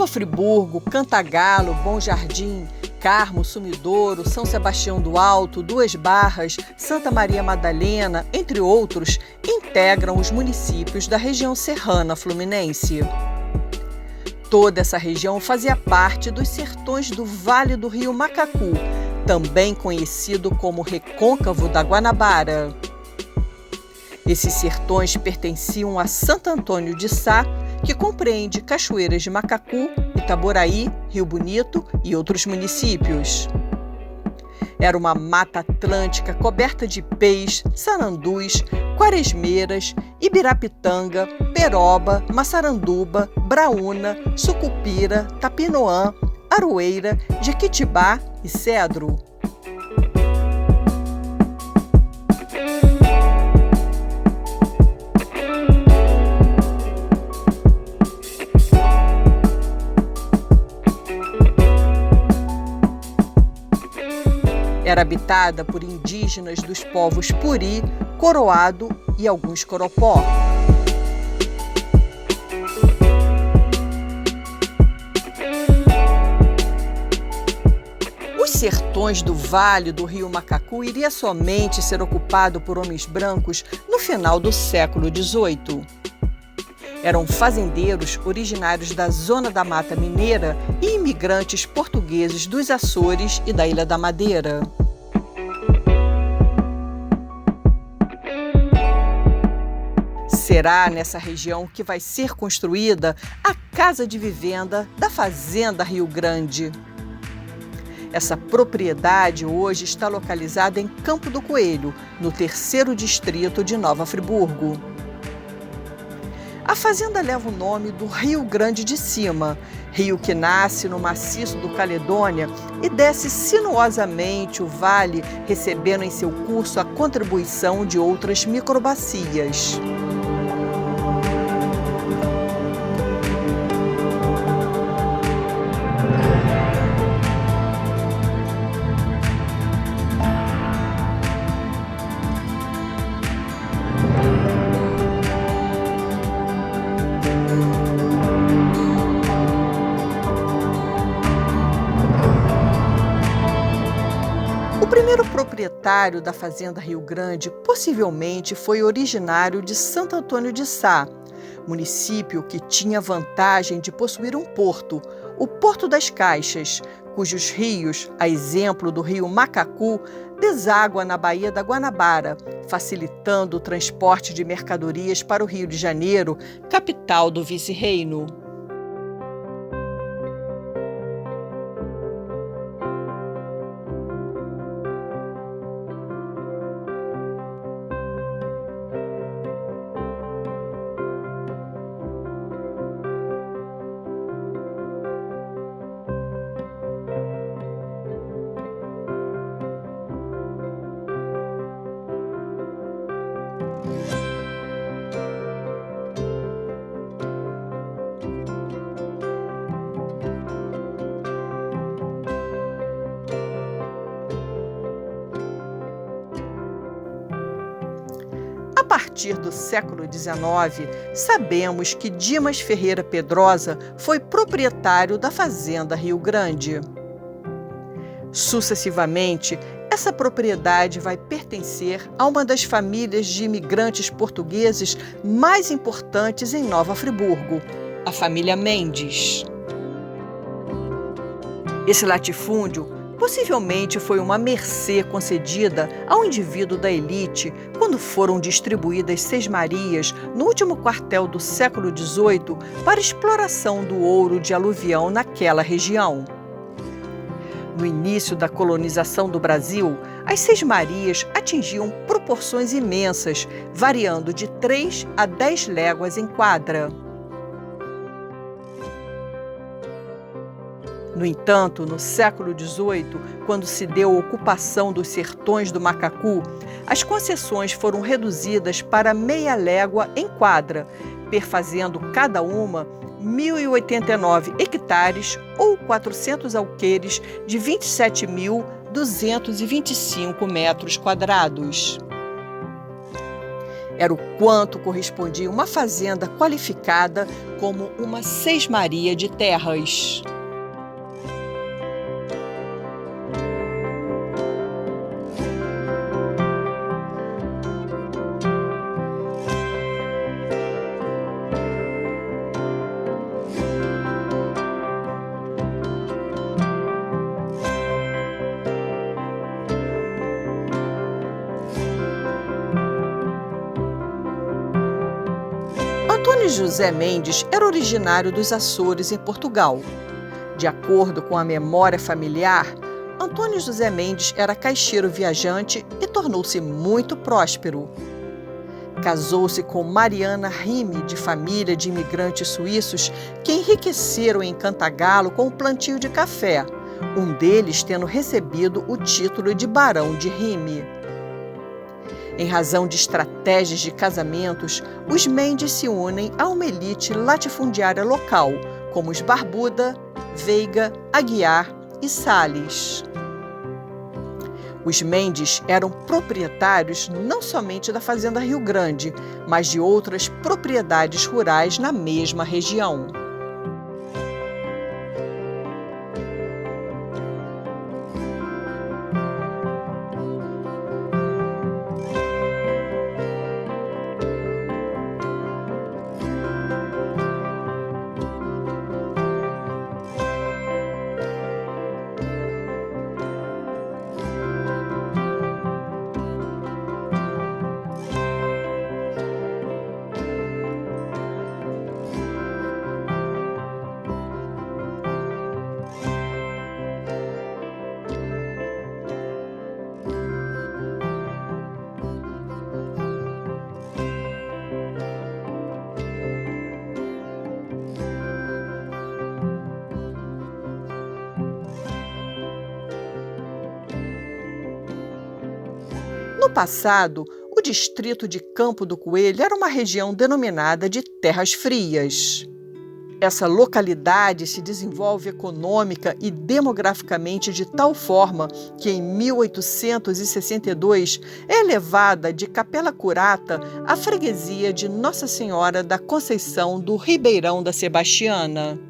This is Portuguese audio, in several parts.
Nova Friburgo, Cantagalo, Bom Jardim, Carmo, Sumidouro, São Sebastião do Alto, Duas Barras, Santa Maria Madalena, entre outros, integram os municípios da região serrana fluminense. Toda essa região fazia parte dos sertões do Vale do Rio Macacu, também conhecido como Recôncavo da Guanabara. Esses sertões pertenciam a Santo Antônio de Sá, que compreende Cachoeiras de Macacu, Itaboraí, Rio Bonito e outros municípios. Era uma mata atlântica coberta de pés, sanandus, quaresmeiras, ibirapitanga, peroba, maçaranduba, braúna, sucupira, tapinoã, aroeira, jequitibá e cedro. Era habitada por indígenas dos povos Puri, Coroado e alguns Coropó. Os sertões do Vale do Rio Macacu iria somente ser ocupado por homens brancos no final do século XVIII. Eram fazendeiros originários da Zona da Mata Mineira e imigrantes portugueses dos Açores e da Ilha da Madeira. Será nessa região que vai ser construída a Casa de Vivenda da Fazenda Rio Grande. Essa propriedade hoje está localizada em Campo do Coelho, no 3º distrito de Nova Friburgo. A fazenda leva o nome do Rio Grande de Cima, rio que nasce no maciço do Caledônia e desce sinuosamente o vale, recebendo em seu curso a contribuição de outras microbacias. O primeiro proprietário da Fazenda Rio Grande possivelmente foi originário de Santo Antônio de Sá, município que tinha a vantagem de possuir um porto, o Porto das Caixas, cujos rios, a exemplo do rio Macacu, deságua na Baía da Guanabara, facilitando o transporte de mercadorias para o Rio de Janeiro, capital do vice-reino. A partir do século XIX, sabemos que Dimas Ferreira Pedrosa foi proprietário da Fazenda Rio Grande. Sucessivamente, essa propriedade vai pertencer a uma das famílias de imigrantes portugueses mais importantes em Nova Friburgo, a família Mendes. Esse latifúndio possivelmente foi uma mercê concedida ao indivíduo da elite quando foram distribuídas sesmarias no último quartel do século XVIII para exploração do ouro de aluvião naquela região. No início da colonização do Brasil, as sesmarias atingiam proporções imensas, variando de 3 a 10 léguas em quadra. No entanto, no século XVIII, quando se deu a ocupação dos sertões do Macacu, as concessões foram reduzidas para meia légua em quadra, perfazendo cada uma 1.089 hectares ou 400 alqueires de 27.225 metros quadrados. Era o quanto correspondia uma fazenda qualificada como uma sesmaria de terras. Antônio José Mendes era originário dos Açores, em Portugal. De acordo com a memória familiar, Antônio José Mendes era caixeiro viajante e tornou-se muito próspero. Casou-se com Mariana Rime, de família de imigrantes suíços que enriqueceram em Cantagalo com o plantio de café, um deles tendo recebido o título de Barão de Rime. Em razão de estratégias de casamentos, os Mendes se unem a uma elite latifundiária local, como os Barbuda, Veiga, Aguiar e Sales. Os Mendes eram proprietários não somente da Fazenda Rio Grande, mas de outras propriedades rurais na mesma região. No passado, o distrito de Campo do Coelho era uma região denominada de Terras Frias. Essa localidade se desenvolve econômica e demograficamente de tal forma que, em 1862, é elevada de Capela Curata à freguesia de Nossa Senhora da Conceição do Ribeirão da Sebastiana.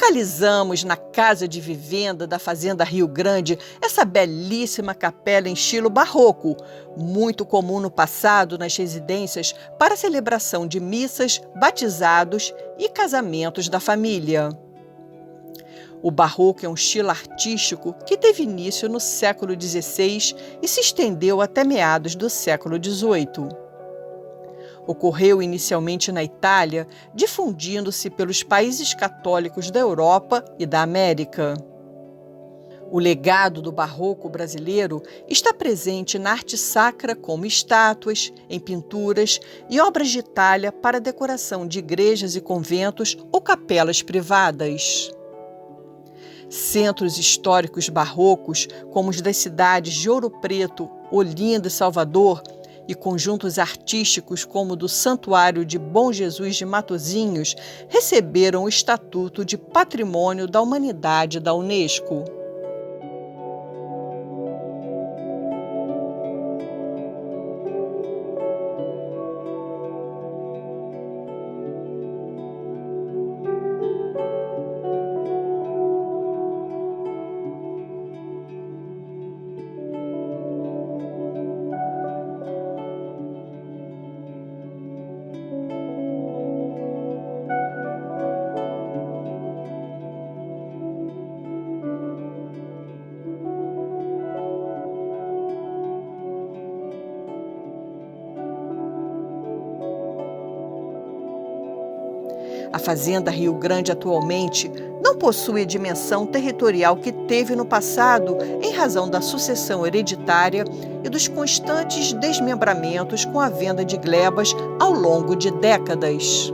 Localizamos na casa de vivenda da Fazenda Rio Grande essa belíssima capela em estilo barroco, muito comum no passado nas residências para a celebração de missas, batizados e casamentos da família. O barroco é um estilo artístico que teve início no século XVI e se estendeu até meados do século XVIII. Ocorreu inicialmente na Itália, difundindo-se pelos países católicos da Europa e da América. O legado do barroco brasileiro está presente na arte sacra, como estátuas, em pinturas e obras de talha para decoração de igrejas e conventos ou capelas privadas. Centros históricos barrocos, como os das cidades de Ouro Preto, Olinda e Salvador, e conjuntos artísticos como o do Santuário de Bom Jesus de Matozinhos, receberam o Estatuto de Patrimônio da Humanidade da Unesco. A Fazenda Rio Grande atualmente não possui a dimensão territorial que teve no passado em razão da sucessão hereditária e dos constantes desmembramentos com a venda de glebas ao longo de décadas.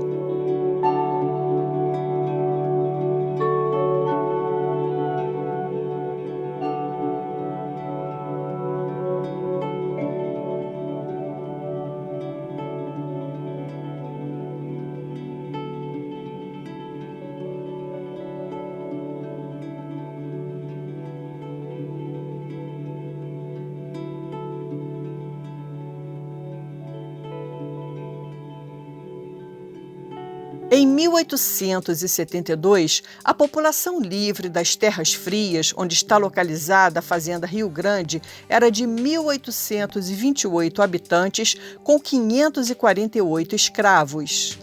Em 1872, a população livre das Terras Frias, onde está localizada a Fazenda Rio Grande, era de 1.828 habitantes, com 548 escravos.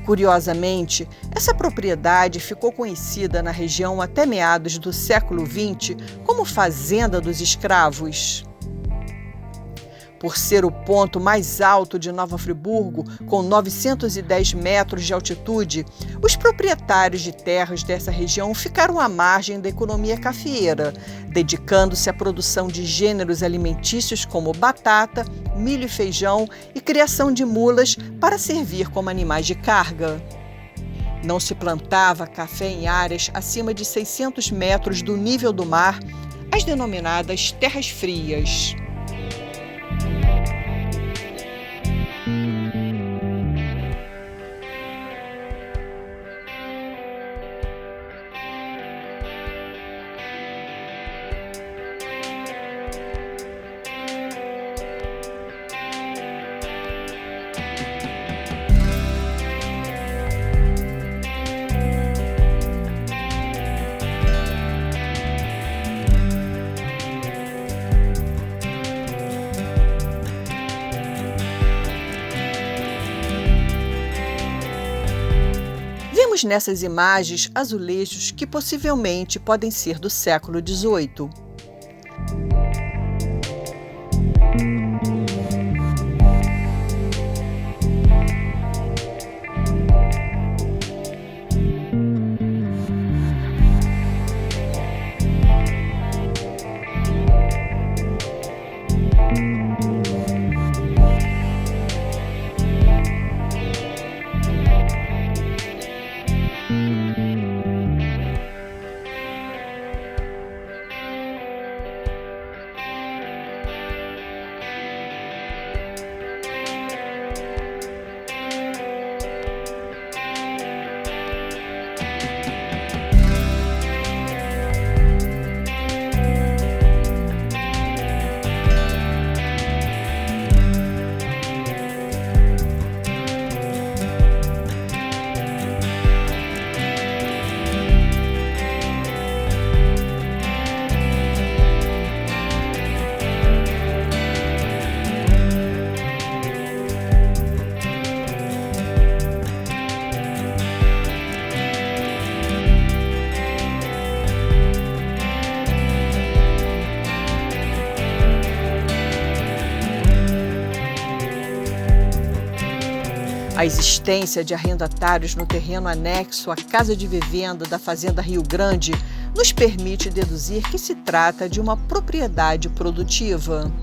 Curiosamente, essa propriedade ficou conhecida na região até meados do século XX como Fazenda dos Escravos. Por ser o ponto mais alto de Nova Friburgo, com 910 metros de altitude, os proprietários de terras dessa região ficaram à margem da economia cafeeira, dedicando-se à produção de gêneros alimentícios como batata, milho e feijão e criação de mulas para servir como animais de carga. Não se plantava café em áreas acima de 600 metros do nível do mar, as denominadas terras frias. Vemos nessas imagens azulejos que possivelmente podem ser do século XVIII. A existência de arrendatários no terreno anexo à casa de vivenda da Fazenda Rio Grande nos permite deduzir que se trata de uma propriedade produtiva.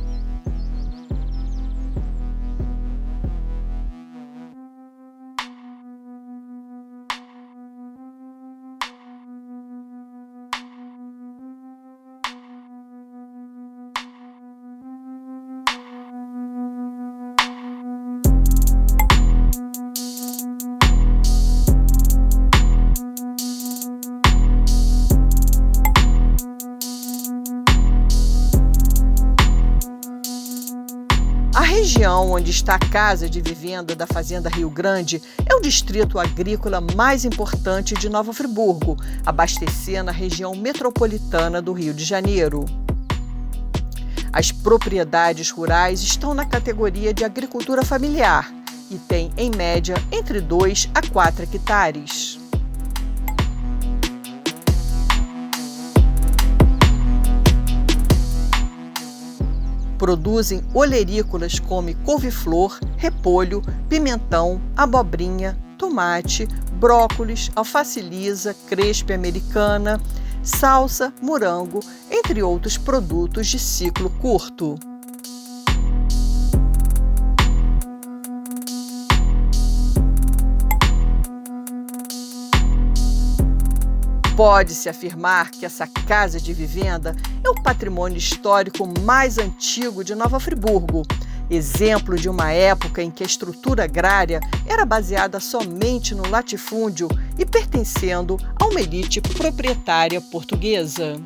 A região onde está a casa de vivenda da Fazenda Rio Grande é o distrito agrícola mais importante de Nova Friburgo, abastecendo a região metropolitana do Rio de Janeiro. As propriedades rurais estão na categoria de agricultura familiar e têm, em média, entre 2 a 4 hectares. Produzem olerícolas como couve-flor, repolho, pimentão, abobrinha, tomate, brócolis, alface lisa, crespe americana, salsa, morango, entre outros produtos de ciclo curto. Pode-se afirmar que essa casa de vivenda é o patrimônio histórico mais antigo de Nova Friburgo, exemplo de uma época em que a estrutura agrária era baseada somente no latifúndio e pertencendo a uma elite proprietária portuguesa.